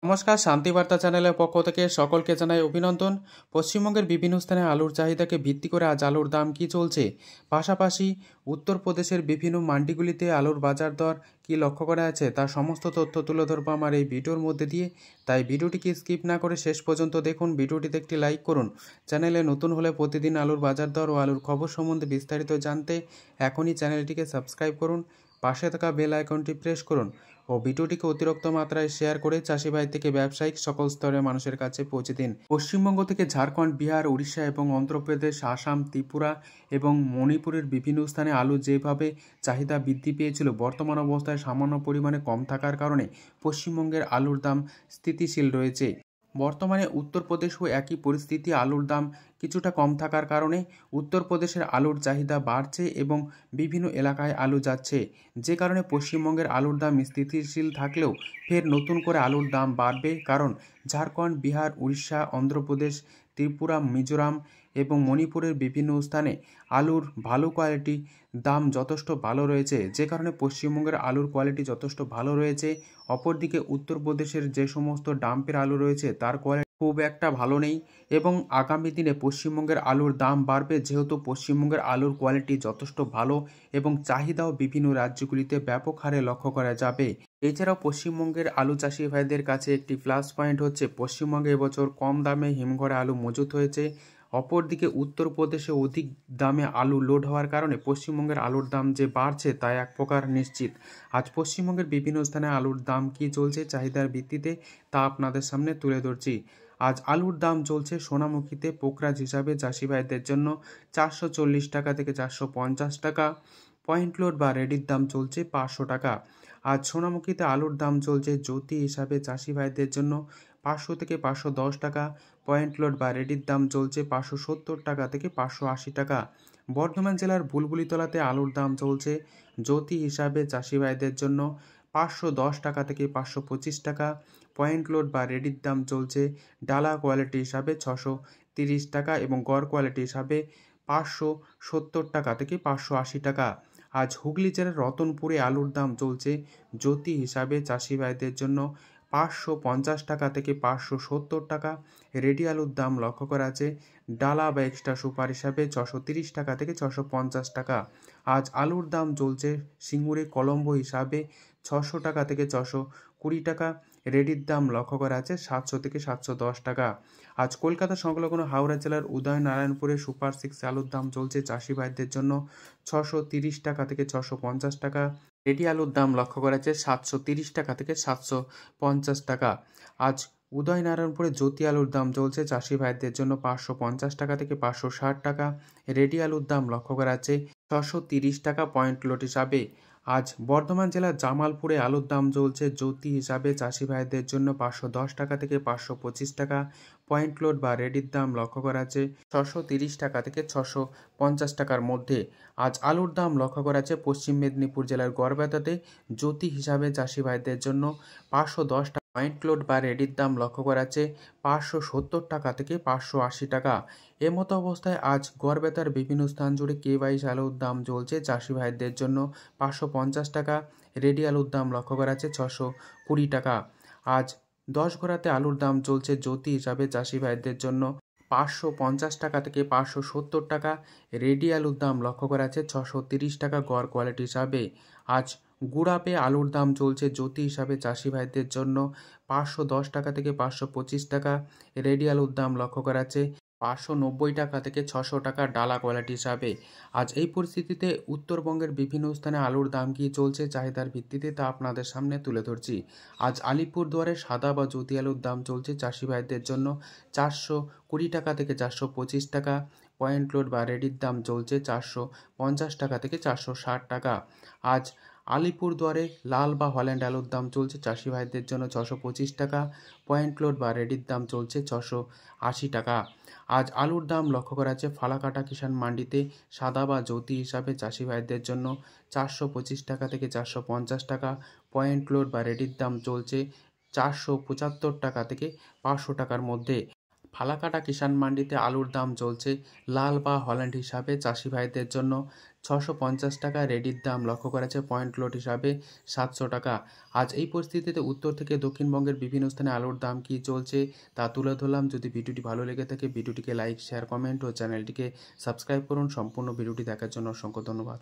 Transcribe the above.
নমস্কার, শান্তিবার্তা চ্যানেলের পক্ষ থেকে সকলকে জানাই অভিনন্দন। পশ্চিমবঙ্গের বিভিন্ন স্থানে আলুর চাহিদাকে ভিত্তি করে আজ আলুর দাম কী চলছে, পাশাপাশি উত্তরপ্রদেশের বিভিন্ন মান্ডিগুলিতে আলুর বাজার দর কী লক্ষ্য করা আছে, তার সমস্ত তথ্য তুলে ধরবো আমার এই ভিডিওর মধ্যে দিয়ে। তাই ভিডিওটিকে স্কিপ না করে শেষ পর্যন্ত দেখুন। ভিডিওটিতে একটি লাইক করুন। চ্যানেলে নতুন হলে প্রতিদিন আলুর বাজার দর ও আলুর খবর সম্বন্ধে বিস্তারিত জানতে এখনই চ্যানেলটিকে সাবস্ক্রাইব করুন, পাশে থাকা বেল আইকনটি প্রেস করুন ও ভিডিওটিকে অতিরিক্ত মাত্রায় শেয়ার করে চাষি ভাই থেকে ব্যবসায়িক সকল স্তরের মানুষের কাছে পৌঁছে দিন। পশ্চিমবঙ্গ থেকে ঝাড়খণ্ড, বিহার, উড়িষ্যা এবং অন্ধ্রপ্রদেশ, আসাম, ত্রিপুরা এবং মণিপুরের বিভিন্ন স্থানে আলু যেভাবে চাহিদা বৃদ্ধি পেয়েছিল, বর্তমান অবস্থায় সামান্য পরিমাণে কম থাকার কারণে পশ্চিমবঙ্গের আলুর দাম স্থিতিশীল রয়েছে। বর্তমানে উত্তরপ্রদেশও একই পরিস্থিতি। আলুর দাম কিছুটা কম থাকার কারণে উত্তরপ্রদেশের আলুর চাহিদা বাড়ছে এবং বিভিন্ন এলাকায় আলু যাচ্ছে, যে কারণে পশ্চিমবঙ্গের আলুর দাম স্থিতিশীল থাকলেও ফের নতুন করে আলুর দাম বাড়বে, কারণ ঝাড়খণ্ড, বিহার, উড়িষ্যা, অন্ধ্রপ্রদেশ, ত্রিপুরা, মিজোরাম এবং মণিপুরের বিভিন্ন স্থানে আলুর ভালো কোয়ালিটি দাম যথেষ্ট ভালো রয়েছে, যে কারণে পশ্চিমবঙ্গের আলুর কোয়ালিটি যথেষ্ট ভালো রয়েছে। অপরদিকে উত্তরপ্রদেশের যে সমস্ত ডাম্পের আলু রয়েছে তার কোয়ালিটি খুব একটা ভালো নেই এবং আগামী দিনে পশ্চিমবঙ্গের আলুর দাম বাড়বে, যেহেতু পশ্চিমবঙ্গের আলুর কোয়ালিটি যথেষ্ট ভালো এবং চাহিদাও বিভিন্ন রাজ্যগুলিতে ব্যাপক হারে লক্ষ্য করা যাবে। এছাড়াও পশ্চিমবঙ্গের আলু চাষি ভাইদের কাছে একটি প্লাস পয়েন্ট হচ্ছে পশ্চিমবঙ্গে এবছর কম দামে হিমঘরে আলু মজুত হয়েছে। অপরদিকে উত্তরপ্রদেশে অধিক দামে আলু লোড হওয়ার কারণে পশ্চিমবঙ্গের আলুর দাম যে বাড়ছে তা এক প্রকার নিশ্চিত। আজ পশ্চিমবঙ্গের বিভিন্ন স্থানে আলুর দাম কী চলছে চাহিদার ভিত্তিতে তা আপনাদের সামনে তুলে ধরছি। আজ আলুর দাম চলছে সোনামুখীতে পোকরাজ হিসাবে চাষি ভাইদের জন্য 440 টাকা থেকে 450 টাকা। পয়েন্ট লোড বা রেডির দাম চলছে 500 টাকা। আজ সোনামুখীতে আলুর দাম চলছে জ্যোতি হিসাবে চাষি ভাইদের জন্য 500 থেকে 510 টাকা। পয়েন্ট লোড বা রেডির দাম চলছে 570 টাকা থেকে 580 টাকা। বর্ধমান জেলার বুলবুলিতলাতে আলুর দাম চলছে জ্যোতি হিসাবে চাষি ভাইদের জন্য 510 টাকা থেকে 525 টাকা। পয়েন্ট লোড বা রেডির দাম চলছে ডালা কোয়ালিটি হিসাবে 630 টাকা এবং গড় কোয়ালিটি হিসাবে 570 টাকা থেকে 580 টাকা। আজ হুগলি জেলার রতনপুরে আলুর দাম চলছে জ্যোতি হিসাবে চাষি ভাইদের জন্য 550 টাকা থেকে 570 টাকা। রেডি আলুর দাম লক্ষ্য করা আছে ডালা বা এক্সট্রা সুপার হিসাবে 630 টাকা থেকে 650 টাকা। আজ আলুর দাম চলছে সিঙ্গুরে কলম্বো হিসাবে 600 টাকা থেকে 620 টাকা। রেডির দাম লক্ষ্য করা আছে 700 থেকে 710 টাকা। আজ কলকাতা সংলগ্ন হাওড়া জেলার উদয়নারায়ণপুরে সুপার 6 আলুর দাম চলছে চাষি ভাইদের জন্য 630 টাকা থেকে 650 টাকা। রেডি আলুর দাম লক্ষ্য করা আছে 730 টাকা থেকে 750 টাকা। আজ উদয়নারায়ণপুরে জ্যোতি আলুর দাম চলছে চাষি ভাইদের জন্য 550 টাকা থেকে 560 টাকা। রেডি আলুর দাম লক্ষ্য করা আছে 630 টাকা পয়েন্ট লোড হিসাবে। আজ বর্ধমান জেলার জামালপুরে আলুর দাম চলছে জ্যোতি হিসাবে চাষি ভাইদের জন্য 510 টাকা থেকে 525 টাকা। পয়েন্ট লোড বা রেডির দাম লক্ষ্য করা আছে 630 টাকা থেকে 650 টাকার মধ্যে। আজ আলুর দাম লক্ষ্য করা আছে পশ্চিম মেদিনীপুর জেলার গড়বেতাতে জ্যোতি হিসাবে চাষি ভাইদের জন্য 510 টাকা। পয়েন্ট লোড বা রেডির দাম লক্ষ্য করা আছে 570 টাকা থেকে 580 টাকা। এমতো অবস্থায় আজ গড়বেতার বিভিন্ন স্থান জুড়ে K22 আলুর দাম চলছে চাষি ভাইদের জন্য 550 টাকা। রেডি আলুর দাম লক্ষ্য করা আছে 620 টাকা। আজ 10 ঘোড়াতে আলুর দাম চলছে জ্যোতি হিসাবে চাষি ভাইদের জন্য 550 টাকা থেকে 570 টাকা। রেডি আলুর দাম লক্ষ্য করা আছে 630 টাকা গড় কোয়ালিটি হিসাবে। আজ গুড়াপে আলুর দাম চলছে জ্যোতি হিসাবে চাষি ভাইদের জন্য 510 টাকা থেকে 525 টাকা। রেডি আলুর দাম লক্ষ্য করা আছে 590 টাকা থেকে 600 টাকা ডালা কোয়ালিটি হিসাবে। আজ এই পরিস্থিতিতে উত্তরবঙ্গের বিভিন্ন স্থানে আলুর দাম কী চলছে চাহিদার ভিত্তিতে তা আপনাদের সামনে তুলে ধরছি। আজ আলিপুরদুয়ারে সাদা বা জ্যোতি আলুর দাম চলছে চাষি ভাইদের জন্য 420 টাকা থেকে 425 টাকা। পয়েন্ট লোড বা রেডির দাম চলছে 450 টাকা থেকে 460 টাকা। আজ আলিপুরদুয়ারে লাল বা হল্যান্ড আলুর দাম চলছে চাষি ভাইদের জন্য 625 টাকা। পয়েন্ট লোড বা রেডির দাম চলছে 680 টাকা। আজ আলুর দাম লক্ষ্য করা আছে ফালাকাটা কিষাণ মান্ডিতে সাদা বা জ্যোতি হিসাবে চাষি ভাইদের জন্য 425 টাকা থেকে 450 টাকা। পয়েন্ট লোড বা রেডির দাম চলছে 475 টাকা থেকে 500 টাকার মধ্যে। ফালাকাটা কিষাণ মান্ডিতে আলুর দাম চলছে লাল বা হল্যান্ড হিসাবে চাষি ভাইদের জন্য 650 টাকা, রেডির দাম লক্ষ্য করা যাচ্ছে পয়েন্ট লোড হিসাবে 700 টাকা। আজ এই পরিস্থিতিতে উত্তর থেকে দক্ষিণবঙ্গের বিভিন্ন স্থানে আলুর দাম কী চলছে তা তুলে ধরলাম। যদি ভিডিওটি ভালো লেগে থাকে ভিডিওটিকে লাইক, শেয়ার, কমেন্ট ও চ্যানেলটিকে সাবস্ক্রাইব করুন। সম্পূর্ণ ভিডিওটি দেখার জন্য অসংখ্য ধন্যবাদ।